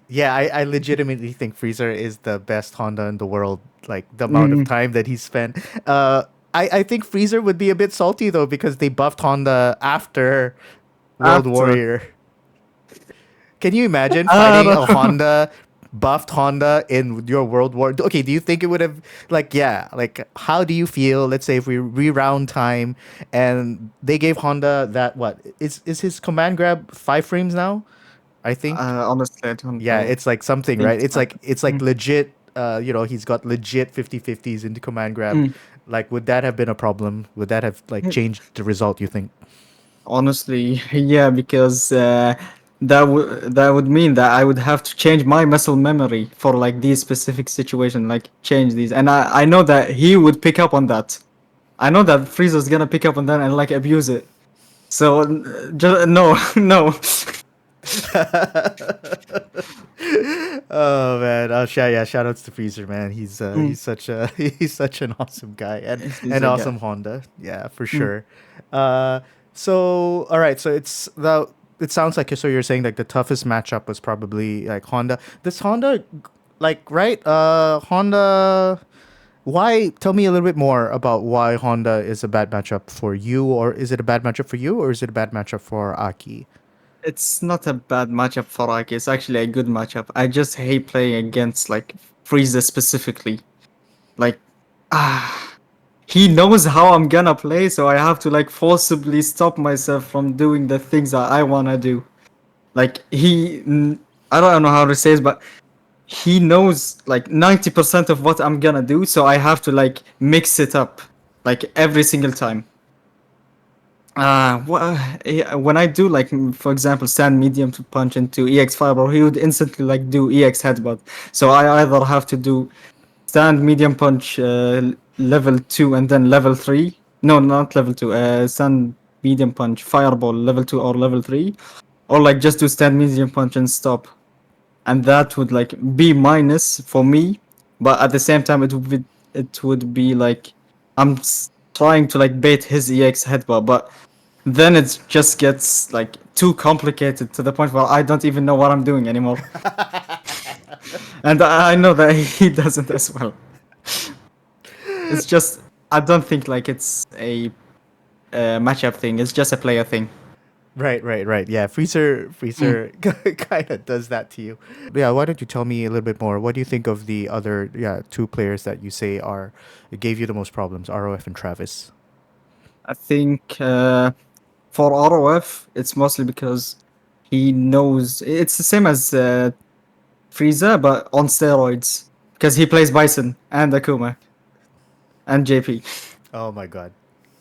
Speaker 1: Yeah, I legitimately think Freezer is the best Honda in the world. Like the amount of
Speaker 2: Mm,
Speaker 1: time that he spent. I think Freezer would be a bit salty though because they buffed Honda after World
Speaker 2: after
Speaker 1: Warrior. Can you imagine
Speaker 2: I
Speaker 1: fighting
Speaker 2: don't
Speaker 1: a
Speaker 2: know.
Speaker 1: Honda buffed Honda in your World War. Okay, do you think it would have like how do you feel? Let's say if we reround time and they gave Honda that what is his command grab 5 frames now? I think.
Speaker 2: Honestly, I don't
Speaker 1: Yeah,
Speaker 2: know.
Speaker 1: it's like something,
Speaker 2: Think
Speaker 1: right? It's like
Speaker 2: mm,
Speaker 1: legit. He's got legit 50/50s into command grab.
Speaker 2: mm,
Speaker 1: Like, would that have been a problem? Would that have like
Speaker 2: mm.
Speaker 1: changed the result? You think?
Speaker 2: Honestly, yeah, because that would mean that I would have to change my muscle memory for like these specific situation, like change these, and I know that he would pick up on that. I know that Frieza's gonna pick up on that and like abuse it. So just no, no.
Speaker 1: Oh man, yeah, shout outs to Freezer, man.
Speaker 2: Mm,
Speaker 1: He's such a he's such an awesome guy and
Speaker 2: he's
Speaker 1: an
Speaker 2: a guy.
Speaker 1: awesome Honda. Yeah, for
Speaker 2: Mm.
Speaker 1: sure. Uh, so all right, so it sounds like so you're saying like the toughest matchup was probably like Honda. This Honda, like right? Honda. Why? Tell me a little bit more about why Honda is a bad matchup for you, or is it a bad matchup for you, or is it a bad matchup for Aki?
Speaker 2: It's not a bad matchup for Aki. It's actually a good matchup. I just hate playing against like Frieza specifically. Like, ah, he knows how I'm gonna play, so I have to like forcibly stop myself from doing the things that I wanna do. Like I don't know how to say it, but he knows like 90% of what I'm gonna do, so I have to like mix it up like every single time. When I do like for example stand medium to punch into EX fiber, he would instantly like do EX headbutt. So I either have to do stand medium punch level 2 and then level 3. No, not level 2. Stand medium punch fireball level 2 or level 3, or like just do stand medium punch and stop. And that would like be minus for me, but at the same time it would be like I'm trying to like bait his EX headbutt, but then it just gets like too complicated to the point where I don't even know what I'm doing anymore. And I know that he doesn't as well. It's just I don't think like it's a matchup thing. It's just a player thing.
Speaker 1: Right. Yeah,
Speaker 2: Mm.
Speaker 1: Freezer kind of does that to you. Yeah, why don't you tell me a little bit more? What do you think of the other, two players that you say gave you the most problems, ROF and Travis?
Speaker 2: I think for ROF, it's mostly because he knows it's the same as Frieza, but on steroids. Because he plays Bison and Akuma and JP.
Speaker 1: Oh my god.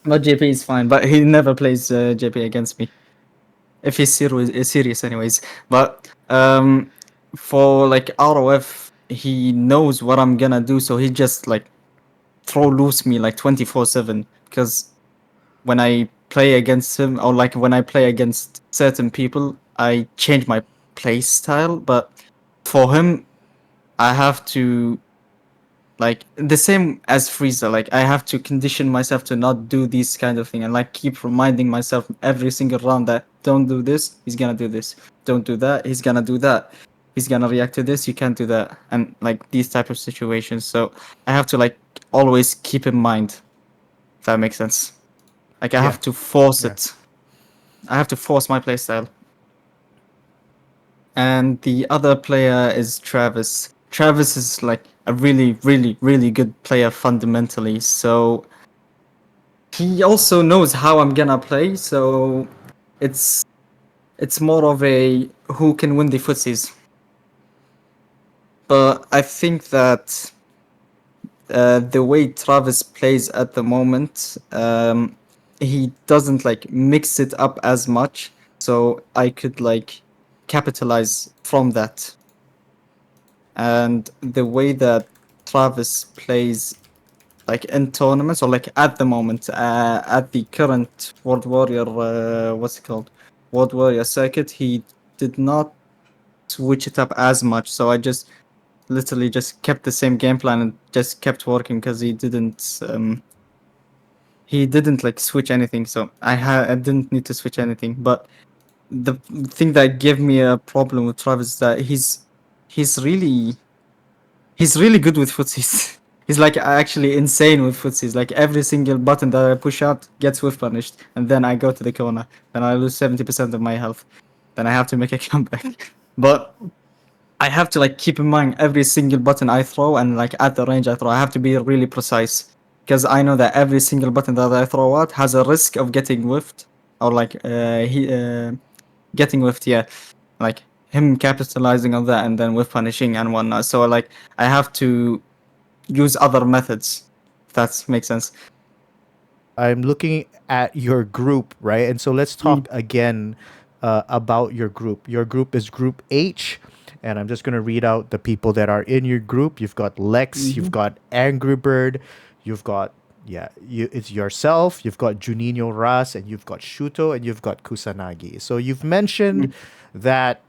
Speaker 2: But JP is fine, but he never plays JP against me. If he's serious, anyways. But for like ROF, he knows what I'm gonna do, so he just like throw loose me like 24/7. Because when I play against him, or like when I play against certain people, I change my play style. But for him, I have to like the same as Frieza. Like I have to condition myself to not do this kind of thing, and like keep reminding myself every single round that don't do this, he's gonna do this. Don't do that, he's gonna do that. He's gonna react to this, you can't do that, and like these type of situations. So I have to like always keep in mind. If that makes sense. Like I
Speaker 1: Yeah.
Speaker 2: have to force
Speaker 1: Yeah.
Speaker 2: it. I have to force my playstyle. And the other player is Travis. Travis is like a really, really, really good player fundamentally. So he also knows how I'm gonna play. So it's it's more of a who can win the footsies. But I think that the way Travis plays at the moment, he doesn't like mix it up as much. So I could like capitalize from that. And the way that Travis plays like in tournaments or like at the moment at the current World Warrior what's it called World Warrior circuit, he did not switch it up as much. So I just literally just kept the same game plan and just kept working because he didn't like switch anything. So I didn't need to switch anything. But the thing that gave me a problem with Travis is that he's really he's really good with footsies. He's like actually insane with footsies. Like every single button that I push out gets whiff punished, and then I go to the corner. Then I lose 70% of my health. Then I have to make a comeback. But I have to like keep in mind every single button I throw and like at the range I throw. I have to be really precise because I know that every single button that I throw out has a risk of getting whiffed or like getting whiffed. Yeah, like him capitalizing on that and then whiff punishing and whatnot. So like I have to use other methods. If that makes sense.
Speaker 1: I'm looking at your group, right? And so let's talk
Speaker 2: Mm.
Speaker 1: again about your group. Your group is Group H, and I'm just going to read out the people that are in your group. You've got Lex, you've
Speaker 2: Mm-hmm.
Speaker 1: got Angry Bird, you've got it's yourself, you've got Juninho Ras, and you've got Shuto, and you've got Kusanagi. So you've mentioned that.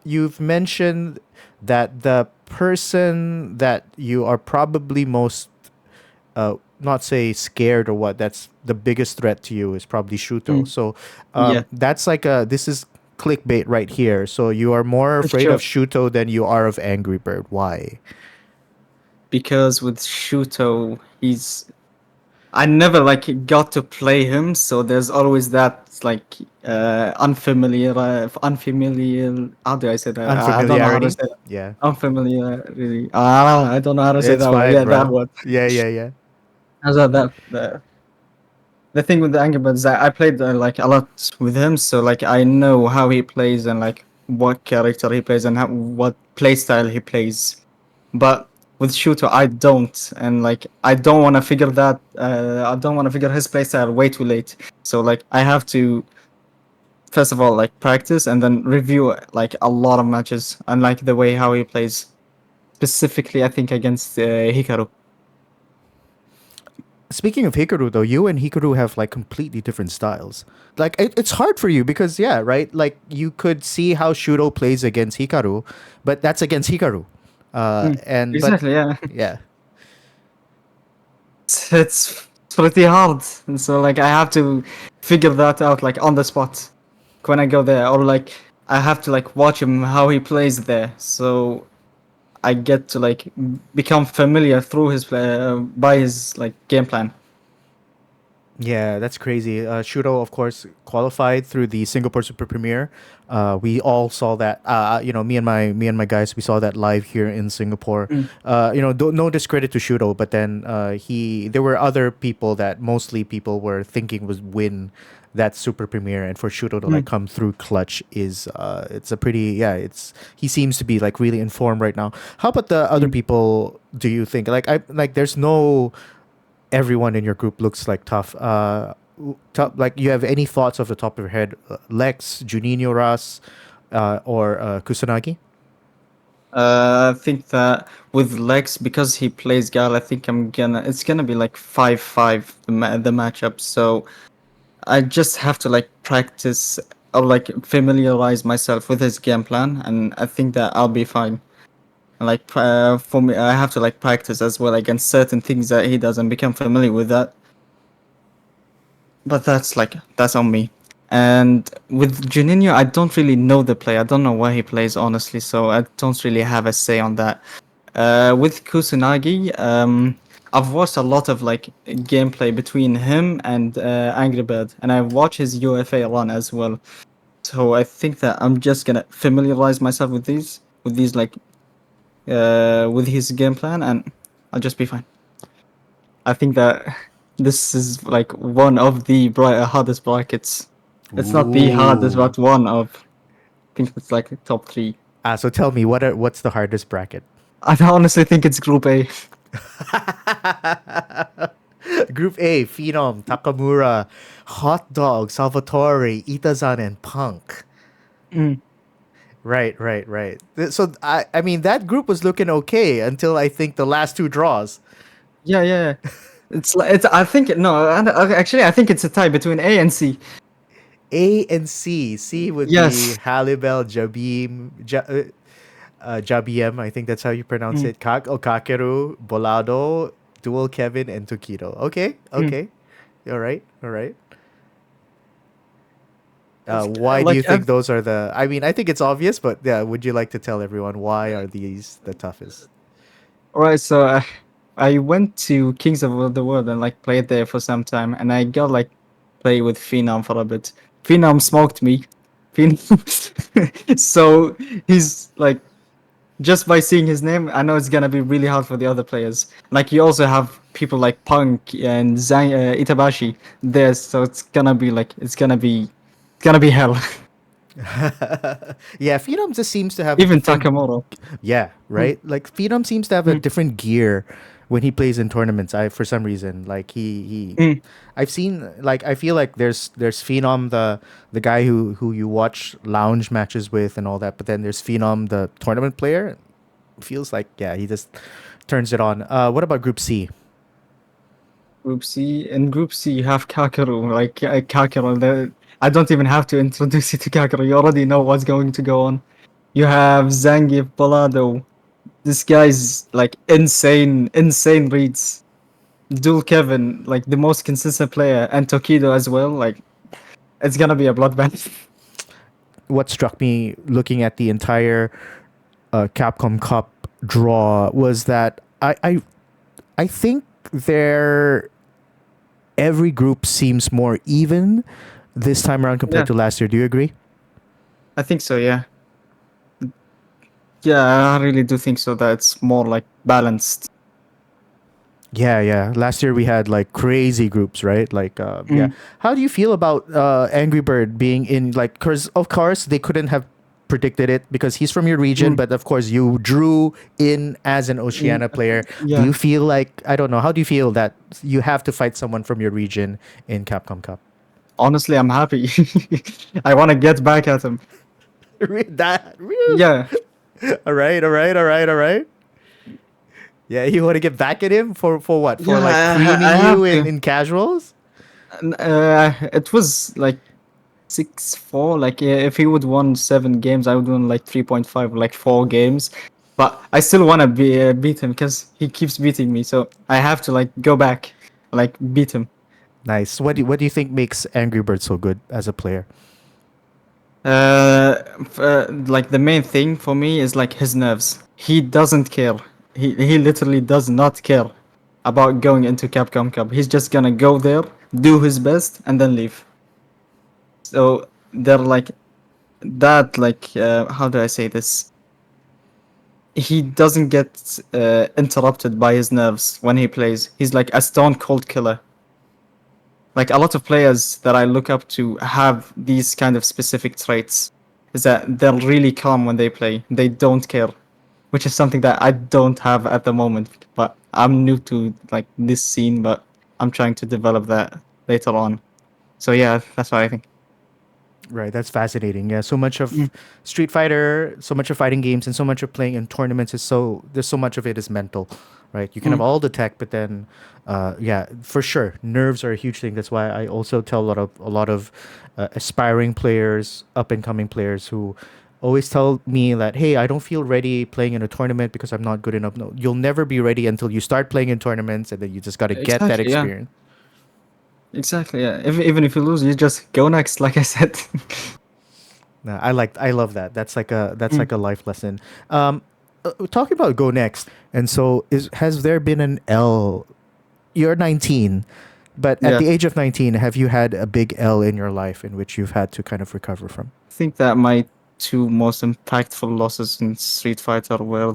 Speaker 1: You've mentioned that the person that you are probably most not say scared or what, that's the biggest threat to you is probably Shuto.
Speaker 2: Mm.
Speaker 1: So
Speaker 2: Yeah,
Speaker 1: that's like this is clickbait right here. So you are more
Speaker 2: for
Speaker 1: afraid of
Speaker 2: sure.
Speaker 1: Shuto than you are of Angry Bird. Why?
Speaker 2: Because with Shuto, I never like got to play him, so there's always that like unfamiliar. How do I say that? I don't know how to
Speaker 1: Unfamiliarity?
Speaker 2: say that.
Speaker 1: Yeah.
Speaker 2: Unfamiliar, really. I don't know how to say
Speaker 1: It's
Speaker 2: that word.
Speaker 1: fine,
Speaker 2: Yeah, that
Speaker 1: bro.
Speaker 2: word.
Speaker 1: Yeah, yeah, yeah.
Speaker 2: How's that? The thing with the Angry Birds is that I played like a lot with him, so like I know how he plays and like what character he plays and what play style he plays. But with Shooter, I don't, and like I don't want to figure that. I don't want to figure his playstyle way too late. So like I have to first of all like practice and then review like a lot of matches and like the way how he plays. Specifically, I think against Hikaru.
Speaker 1: Speaking of Hikaru, though, you and Hikaru have like completely different styles. Like it's hard for you because yeah, right. Like you could see how Shuto plays against Hikaru, but that's against Hikaru.
Speaker 2: Mm,
Speaker 1: And but
Speaker 2: exactly, yeah.
Speaker 1: yeah,
Speaker 2: It's pretty hard, and so like I have to figure that out like on the spot when I go there, or like I have to like watch him how he plays there. So I get to like become familiar through his by his like game plan.
Speaker 1: yeah, that's crazy. Shuto, of course, qualified through the Singapore Super Premiere. We all saw that. Me and my guys, we saw that live here in Singapore.
Speaker 2: Mm,
Speaker 1: No discredit to Shuto, but then there were other people that mostly people were thinking was win that Super Premiere, and for Shuto to like
Speaker 2: mm.
Speaker 1: come through clutch is it's a pretty it's he seems to be like really informed right now. How about the other
Speaker 2: Mm.
Speaker 1: people? Do you think like there's no everyone in your group looks like tough. Like you have any thoughts off the top of your head? Lex, Juninho Ras, or Kusanagi?
Speaker 2: I think that with Lex, because he plays Gal, I think it's gonna be like 5-5 the matchup. So I just have to like practice or like familiarize myself with his game plan, and I think that I'll be fine. Like for me, I have to like practice as well against certain things that he does and become familiar with that. But that's on me. And with Juninho, I don't really know the play. I don't know where he plays honestly, so I don't really have a say on that. With Kusanagi, I've watched a lot of like gameplay between him and Angry Bird, and I've watched his UFA run as well. So I think that I'm just gonna familiarize myself with these like with his game plan, and I'll just be fine. I think that this is like one of the hardest brackets. It's not the hardest,
Speaker 1: Ooh.
Speaker 2: but one of. I think it's like top three.
Speaker 1: So tell me what's the hardest bracket?
Speaker 2: I honestly think it's Group A.
Speaker 1: Group A: Phenom, Takamura, Hot Dog, Salvatore, Itazan, and Punk.
Speaker 2: Mm.
Speaker 1: Right, right, right. So I mean that group was looking okay until I think the last two draws.
Speaker 2: Yeah, yeah. It's. I think no. Actually, I think it's a tie between A and C.
Speaker 1: A and C. C would be
Speaker 2: Yes.
Speaker 1: Halibel, Jabiem. I think that's how you pronounce
Speaker 2: Mm.
Speaker 1: it. Kakeru, Bolado, Dual Kevin, and Tokido. Okay,
Speaker 2: Mm.
Speaker 1: okay. All right, all right. Why do you
Speaker 2: Like
Speaker 1: think those are the? I mean, I think it's obvious, but yeah, would you like to tell everyone why are these the toughest?
Speaker 2: Alright, so I went to Kings of the World and like played there for some time, and I got like play with Phenom for a bit. Phenom smoked me, Phenom. So he's like, just by seeing his name, I know it's gonna be really hard for the other players. Like you also have people like Punk and Itabashi there, so it's gonna be hell.
Speaker 1: Yeah, Phenom just seems to have a
Speaker 2: Even
Speaker 1: different.
Speaker 2: Takamura.
Speaker 1: Yeah,
Speaker 2: Mm,
Speaker 1: right. Like Phenom seems to have a
Speaker 2: mm,
Speaker 1: different gear when he plays in tournaments. I for some reason like he
Speaker 2: mm.
Speaker 1: I've seen like I feel like there's Phenom the guy who you watch lounge matches with and all that, but then there's Phenom the tournament player. Feels like yeah he just turns it on. What about Group C?
Speaker 2: Group C. In Group C, you have Kakeru. Like Kakeru, I don't even have to introduce you to Kakeru. You already know what's going to go on. You have Zangief Balado. This guy's like insane reads. Dual Kevin, like the most consistent player, and Tokido as well. Like it's gonna be a bloodbath.
Speaker 1: What struck me looking at the entire Capcom Cup draw was that I think there every group seems more even this time around compared
Speaker 2: Yeah,
Speaker 1: to last year. Do you agree?
Speaker 2: I think so. Yeah, yeah, I really do think so. That it's more like balanced.
Speaker 1: Yeah, yeah. Last year we had like crazy groups, right? Like, yeah.
Speaker 2: Mm,
Speaker 1: How do you feel about Angry Bird being in like? Cause of course they couldn't have predicted it because he's from your region,
Speaker 2: mm,
Speaker 1: but of course you drew in as an Oceania player. Do
Speaker 2: yeah.
Speaker 1: you feel like I don't know? How do you feel that you have to fight someone from your region in Capcom Cup?
Speaker 2: Honestly, I'm happy. I want to get back at him.
Speaker 1: Read that. Whew.
Speaker 2: Yeah,
Speaker 1: All right, all right, all right, all right. Yeah, you want to get back at him for what? For
Speaker 2: yeah,
Speaker 1: like
Speaker 2: I
Speaker 1: creaming you
Speaker 2: have to.
Speaker 1: in casuals?
Speaker 2: It was like 6-4. Like if he would won 7 games, I would win like 3.5, like 4 games. But I still want to beat him because he keeps beating me. So I have to like go back, like beat him.
Speaker 1: Nice. What do you think makes Angry Bird so good as a player?
Speaker 2: Like the main thing for me is like his nerves. He doesn't care. He literally does not care about going into Capcom Cup. He's just gonna go there, do his best, and then leave. So they're like that. Like how do I say this? He doesn't get interrupted by his nerves when he plays. He's like a stone cold killer. Like a lot of players that I look up to have these kind of specific traits. Is that they're really calm when they play. They don't care, which is something that I don't have at the moment. But I'm new to like this scene, but I'm trying to develop that later on. So yeah, that's what I think.
Speaker 1: Right, that's fascinating. Yeah, so much
Speaker 2: Mm,
Speaker 1: of Street Fighter, so much of fighting games, and so much of playing in tournaments is so there's so much of it is mental, right? You can have
Speaker 2: mm,
Speaker 1: all the tech, but then, yeah, for sure, nerves are a huge thing. That's why I also tell a lot of aspiring players, up and coming players who always tell me that hey, I don't feel ready playing in a tournament because I'm not good enough. No, you'll never be ready until you start playing in tournaments, and then you just got to get that
Speaker 2: exactly. Yeah.
Speaker 1: experience.
Speaker 2: Exactly. Yeah. Even if you lose, you just go next. Like I said.
Speaker 1: No, I love that. That's
Speaker 2: Mm,
Speaker 1: like a life lesson. Talking about go next, and so is has there been an L? You're 19, but at the
Speaker 2: yes.
Speaker 1: age of 19, have you had a big L in your life in which you've had to kind of recover from?
Speaker 2: I think that my two most impactful losses in Street Fighter were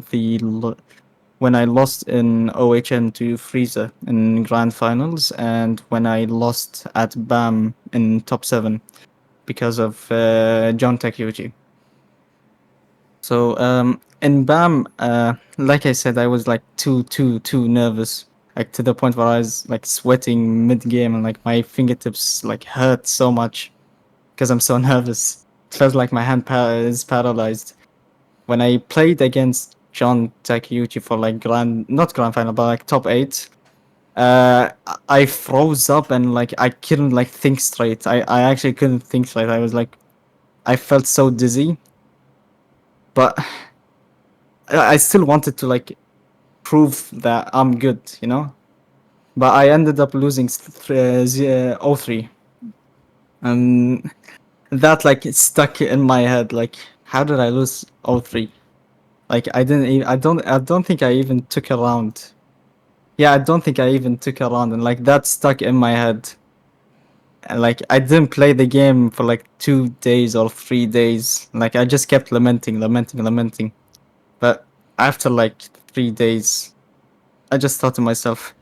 Speaker 2: when I lost in OHN to Frieza in grand finals, and when I lost at BAM in top 7 because of John Takeuchi. So in BAM, like I said, I was like too nervous, like to the point where I was like sweating mid game and like my fingertips like hurt so much because I'm so nervous. It feels like my hand is paralyzed. When I played against John Takeuchi for like not grand final, but like top 8, I froze up and like I couldn't like think straight. I actually couldn't think straight. I was like, I felt so dizzy, but I still wanted to like prove that I'm good, you know? But I ended up losing 0-3. And that like it stuck in my head. Like, how did I lose 0-3? Like I didn't even, I don't think I even took a round. Yeah, I don't think I even took a round, and like that stuck in my head. And like I didn't play the game for like 2 days or 3 days. Like I just kept lamenting. But after like 3 days, I just thought to myself,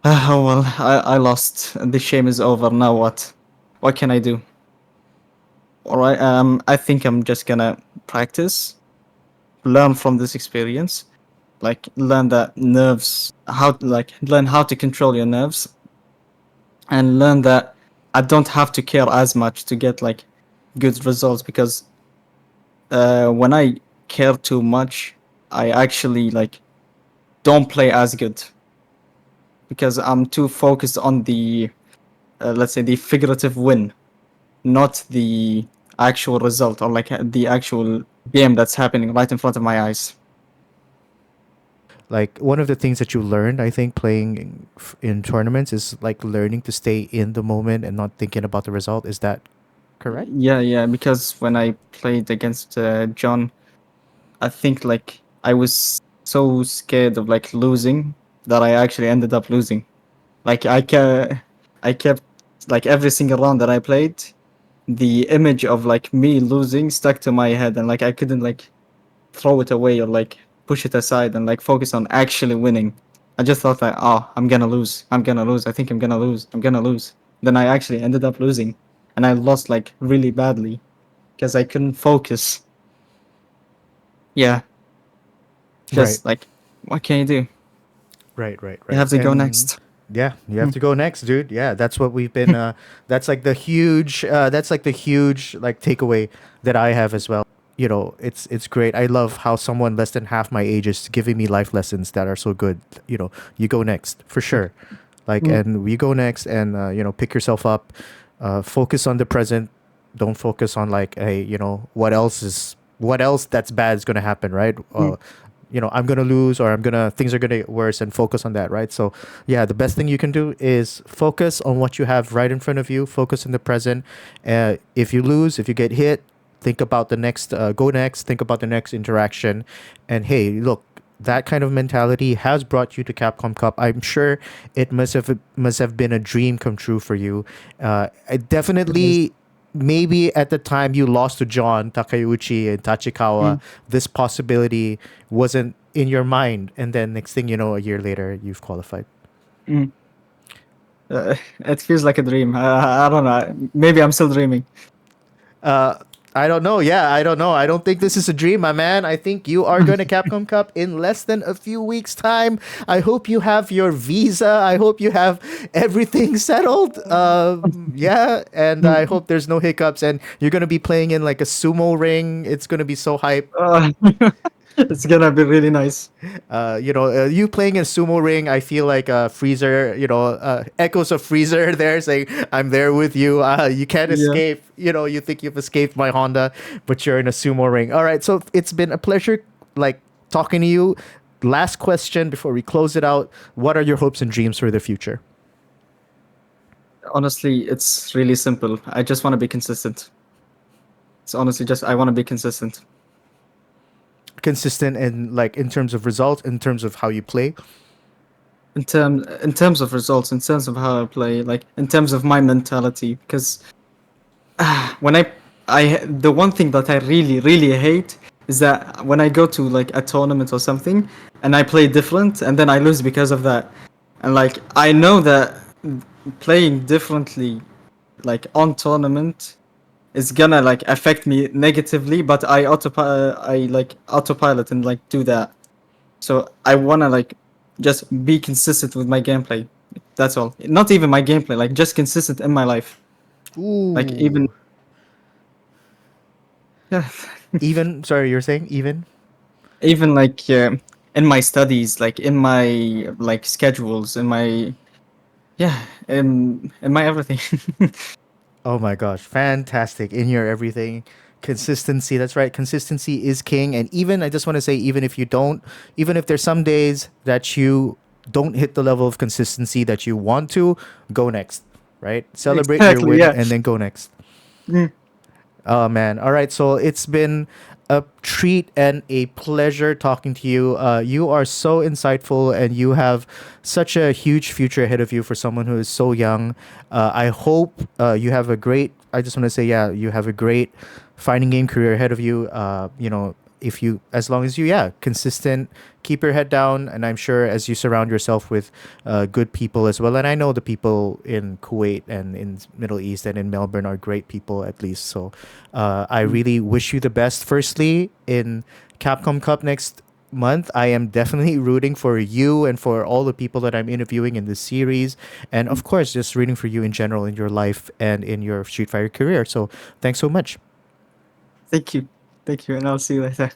Speaker 2: "Ah, oh well, I lost. The shame is over. Now what? What can I do? All right. I think I'm just gonna practice, learn from this experience, like learn that nerves, learn how to control your nerves, and learn that I don't have to care as much to get like good results because when I care too much, I actually like don't play as good because I'm too focused on the let's say the figurative win, not the actual result or like the actual game that's happening right in front of my eyes.
Speaker 1: Like one of the things that you learned, I think, playing in tournaments is like learning to stay in the moment and not thinking about the result. Is that correct?
Speaker 2: Yeah, because when I played against John, I think like I was so scared of like losing that I actually ended up losing. Like I kept like every single round that I played, the image of like me losing stuck to my head, and like I couldn't like throw it away or like push it aside and like focus on actually winning. I just thought like, oh, I'm gonna lose. I'm gonna lose. I think I'm gonna lose. I'm gonna lose. Then I actually ended up losing, and I lost like really badly because I couldn't focus. Yeah,
Speaker 1: Right.
Speaker 2: just like what can you do?
Speaker 1: Right, right,
Speaker 2: You
Speaker 1: right.
Speaker 2: have to go
Speaker 1: And
Speaker 2: next.
Speaker 1: yeah, you have
Speaker 2: Mm.
Speaker 1: to go next, dude. Yeah, that's what we've been that's like the huge like takeaway that I have as well. You know, it's great. I love how someone less than half my age is giving me life lessons that are so good. You know, you go next for sure. Like,
Speaker 2: Mm.
Speaker 1: and you go next and pick yourself up, focus on the present. Don't focus on like, hey, what else that's bad is going to happen, right?
Speaker 2: Mm.
Speaker 1: I'm gonna lose or I'm gonna things are gonna get worse, and focus on that, right? So yeah, the best thing you can do is focus on what you have right in front of you, focus in the present. If you lose, if you get hit, think about the next go next, think about the next interaction. And hey, look, that kind of mentality has brought you to Capcom Cup. I'm sure it must have been a dream come true for you. I
Speaker 2: It is.
Speaker 1: definitely, maybe at the time you lost to John Takeuchi and Tachikawa,
Speaker 2: Mm.
Speaker 1: this possibility wasn't in your mind, and then next thing you know, a year later, you've qualified.
Speaker 2: Mm. It feels like a dream. I don't know. Maybe I'm still dreaming.
Speaker 1: Uh, I don't know. Yeah, I don't know. I don't think this is a dream, my man. I think you are going to Capcom Cup in less than a few weeks' time. I hope you have your visa. I hope you have everything settled. Yeah, and I hope there's no hiccups. And you're going to be playing in like a sumo ring. It's going to be so hype.
Speaker 2: Uh, it's gonna be really nice.
Speaker 1: You playing in sumo ring, I feel like Freezer, echoes of Freezer there saying, I'm there with you. You can't
Speaker 2: Yeah.
Speaker 1: escape. You think you've escaped my Honda, but you're in a sumo ring. All right. So it's been a pleasure, like, talking to you. Last question before we close it out. What are your hopes and dreams for the future?
Speaker 2: Honestly, it's really simple. I just want to be consistent. It's honestly just I want to be consistent.
Speaker 1: Consistent and like in terms of results, in terms of how you play.
Speaker 2: In terms of results, in terms of how I play, like in terms of my mentality, because when the one thing that I really hate is that when I go to like a tournament or something and I play different and then I lose because of that. And like I know that playing differently like on tournament is gonna like affect me negatively, but I like autopilot and like do that. So I wanna like just be consistent with my gameplay. That's all. Not even my gameplay, like just consistent in my life. Like even
Speaker 1: Ooh.
Speaker 2: yeah,
Speaker 1: Even, sorry, you're saying even?
Speaker 2: even like in my studies, like in my like schedules, in my yeah, in my everything.
Speaker 1: Oh my gosh, fantastic. In your everything. Consistency, that's right. Consistency is king. And even, I just want to say, even if there's some days that you don't hit the level of consistency that you want to, go next, right? Celebrate your
Speaker 2: Exactly.
Speaker 1: win
Speaker 2: Yeah.
Speaker 1: and then go next.
Speaker 2: Mm.
Speaker 1: Oh man. All right. So it's been a treat and a pleasure talking to you. You are so insightful, and you have such a huge future ahead of you for someone who is so young. I hope you have a great. I just want to say, yeah, you have a great fighting game career ahead of you. If you, as long as you, yeah, consistent, keep your head down, and I'm sure as you surround yourself with good people as well. And I know the people in Kuwait and in Middle East and in Melbourne are great people at least. So I
Speaker 2: Mm.
Speaker 1: really wish you the best. Firstly, in Capcom Cup next month, I am definitely rooting for you and for all the people that I'm interviewing in this series, and of course, just rooting for you in general in your life and in your Street Fighter career. So thanks so much.
Speaker 2: Thank you. Thank you, and I'll see you later.